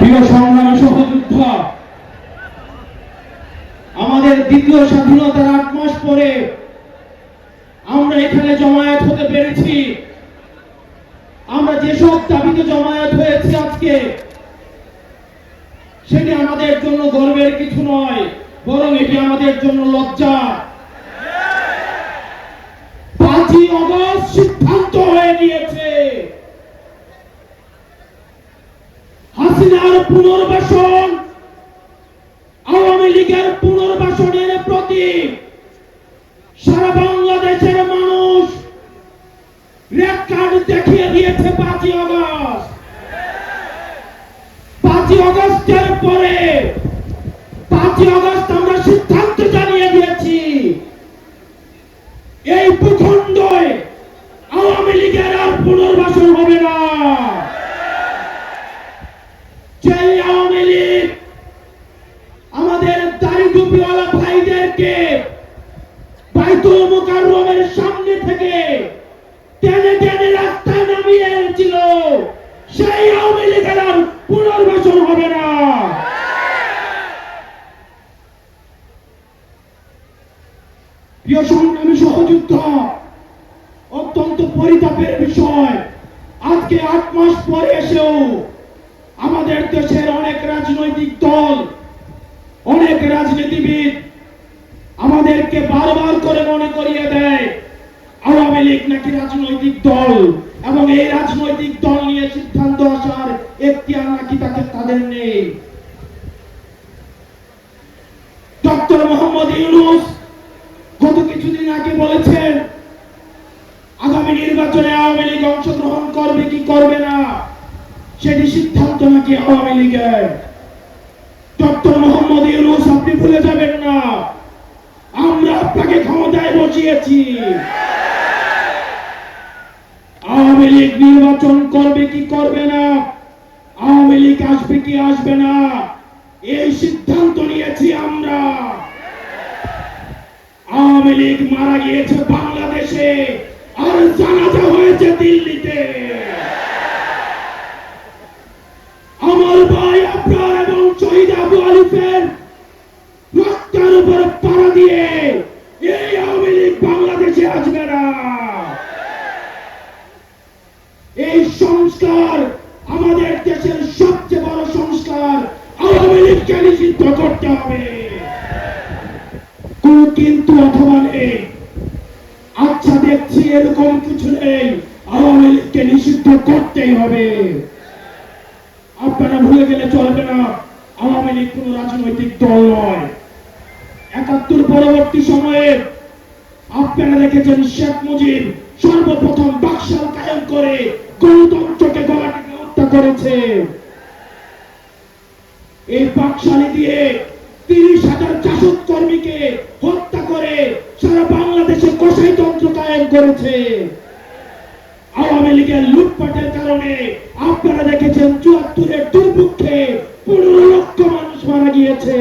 প্রিয় সংগ্রামী সহযোদ্ধা, আমাদের দ্বিতীয় স্বাধীনতার ৮ মাস পরে আমরা এখানে জমায়েত হতে পেরেছি। আমরা যেসব দাবিতে জমায়েত হয়েছি আজকে, সেটি আমাদের জন্য গর্বের কিছু নয়, বরং এটি আমাদের জন্য লজ্জা। ৫ই আগস্ট সিদ্ধান্ত হয়ে গিয়েছে হাসিনার পুনর্বাসন, আওয়ামী লীগের পুনর্বাসনের প্রতি সারা বাংলাদেশের মানুষ রেড কার্ড দেখিয়ে দিয়েছে। ৫ই আগস্ট, ৫ই আগস্টের পরে ৫ই আগস্ট আমরা সিদ্ধান্ত জানিয়ে দিয়েছি, এই ভূখণ্ডে আওয়ামী লীগের আর পুনর্বাসন হবে না। যে আওয়ামী লীগ আমাদের দাড়ি টুপিওয়ালা ভাইদেরকে বাইতুল মুকাররমের সামনে থেকে টেনে টেনে রাস্তায় নামিয়ে এনেছিল, সেই আওয়ামী লীগের আর পুনর্বাসন হবে না। প্রিয় সংগ্রামী সহযোদ্ধা, অত্যন্ত পরিতাপের বিষয়, আজকে ৮ মাস পরে এসেও আমাদের দেশের অনেক রাজনৈতিক দল, অনেক রাজনীতিবিদ আমাদেরকে বারবার করে মনে করিয়ে দেয় আওয়ামী লীগ নাকি রাজনৈতিক দল, এবং এই রাজনৈতিক দল নিয়ে সিদ্ধান্ত আসার এখতিয়ার নাকি তাদের নেই। ডক্টর মোহাম্মদ ইউনূস গত কিছুদিন আগে বলেছেন আগামী নির্বাচনে আওয়ামী লীগ অংশগ্রহণ করবে কি করবে না সেটি সিদ্ধান্ত নাকি আওয়ামী লীগের। ডক্টর মোহাম্মদ ইউনূস, আপনি ভুলে যাবেন না, আমরা আপনাকে ক্ষমতায় বসিয়েছি। আওয়ামী লীগ নির্বাচন করবে কি করবে না, আওয়ামী লীগ আসবে কি আসবে না, এই সিদ্ধান্ত নিয়েছি আমরা। আওয়ামী লীগ মারা গিয়েছে বাংলাদেশে, আর জানাজা হয়েছে দিল্লিতে। আমার ভাই আপনার এবং শহীদ আবু আলিফের রক্তের উপর পাড়া দিয়ে এই আওয়ামী লীগ বাংলাদেশে আসবে না। এই সংস্কার, আমাদের দেশের সবচেয়ে বড় সংস্কার, আওয়ামী লীগকে নিষিদ্ধ করতে হবে। কোন কিন্তু অথবা নেই। আচ্ছা, দেখছি এরকম কিছু নেই, আওয়ামী লীগকে নিষিদ্ধ করতেই হবে। আপনারা ভুলে গেলে চলবে না, আওয়ামী লীগ কোন রাজনৈতিক দল নয়। ৭১ পরবর্তী সময়ে আপনারা দেখেছেন শেখ মুজিব সর্বপ্রথম বাকশাল কায়েম করে গণতন্ত্রকে গলা টিপে হত্যা করেছে। এই বাকশালী দিয়ে ৩০,০০০ জাসদ কর্মীকে হত্যা করে সারা বাংলাদেশে কসাইতন্ত্র কায়েম করেছে। আওয়ামী লীগের লুটপাটের কারণে আপনারা দেখেছেন ৭৪-এর দুর্ভিক্ষে ১৫ লক্ষ মানুষ মারা গিয়েছে।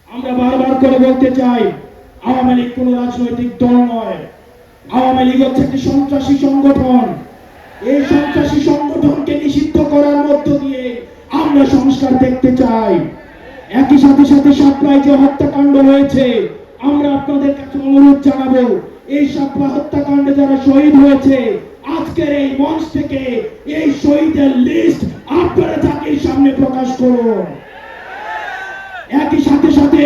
আমরা বারবার করে বলতে চাই, আওয়ামী লীগ কোন রাজনৈতিক দল নয়। আওয়ামী লীগ হচ্ছে একটি সন্ত্রাসী সংগঠন। এই সন্ত্রাসী সংগঠনকে নিষিদ্ধ করার মধ্য দিয়ে আমরা সংস্কার দেখতে চাই। একই সাথে সাথে সাপ্লাই যে হত্যাকাণ্ড হয়েছে, আমরা আপনাদের কাছে অনুরোধ জানাবো, এই সাপ্লাই হত্যাকাণ্ডে যারা শহীদ হয়েছে, আজকের এই মঞ্চ থেকে এই শহীদের লিস্ট আপনারা জাতির সামনে প্রকাশ করুন। একই সাথে সাথে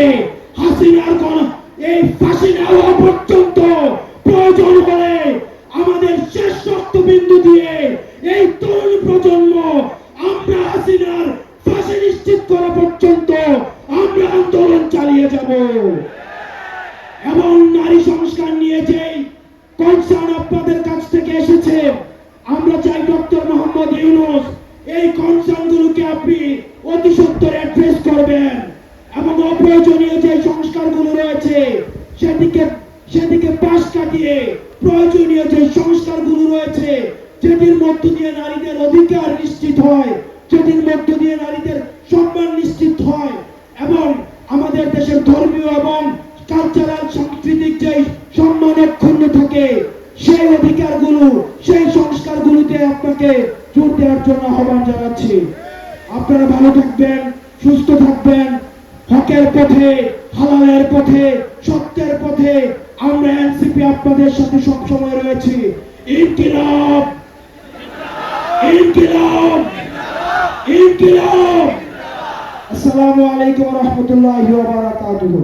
হাসিনার এই ফাঁসি নেওয়া পর্যন্ত প্রয়োজন হলে আমাদের শেষ রক্তবিন্দু দিয়ে এই তরুণ প্রজন্ম আমরা হাসিনার ফাঁসি নিশ্চিত করা পর্যন্ত আমরা আন্দোলন চালিয়ে যাব। এবং নারী সংস্কার নিয়ে যে কনসার্ন আপনাদের কাছ থেকে এসেছে, আমরা চাই ডক্টর মোহাম্মদ ইউনূস এই কনসার্নগুলোকে আপনি অতি সত্বর অ্যাড্রেস করবেন, এবং অপ্রয়োজনীয় যে সংস্কারগুলো রয়েছে সেদিকে পাশ কাটিয়ে প্রয়োজনীয় যে সংস্কারগুলো রয়েছে, যেটির মধ্য দিয়ে নারীদের অধিকার নিশ্চিত হয়, যেটির মধ্য দিয়ে নারীদের সম্মান নিশ্চিত হয়, এবং আমাদের দেশের ধর্মীয় এবং কালচারাল সাংস্কৃতিক যে সম্মান অক্ষুণ্ণ থাকে, সেই অধিকারগুলো, সেই সংস্কারগুলোতে আপনাকে জোর দেওয়ার জন্য আহ্বান জানাচ্ছি। আপনারা ভালো থাকবেন, সুস্থ থাকবেন, হকের পথে, হালালের পথে, সত্যের পথে আমরা এনসিপি আপনাদের সাথে সবসময় রয়েছি। ইনকিলাব, ইনকিলাব, ইনকিলাব। আসসালামু আলাইকুম ওয়া রাহমাতুল্লাহি ওয়া বারাকাতুহু।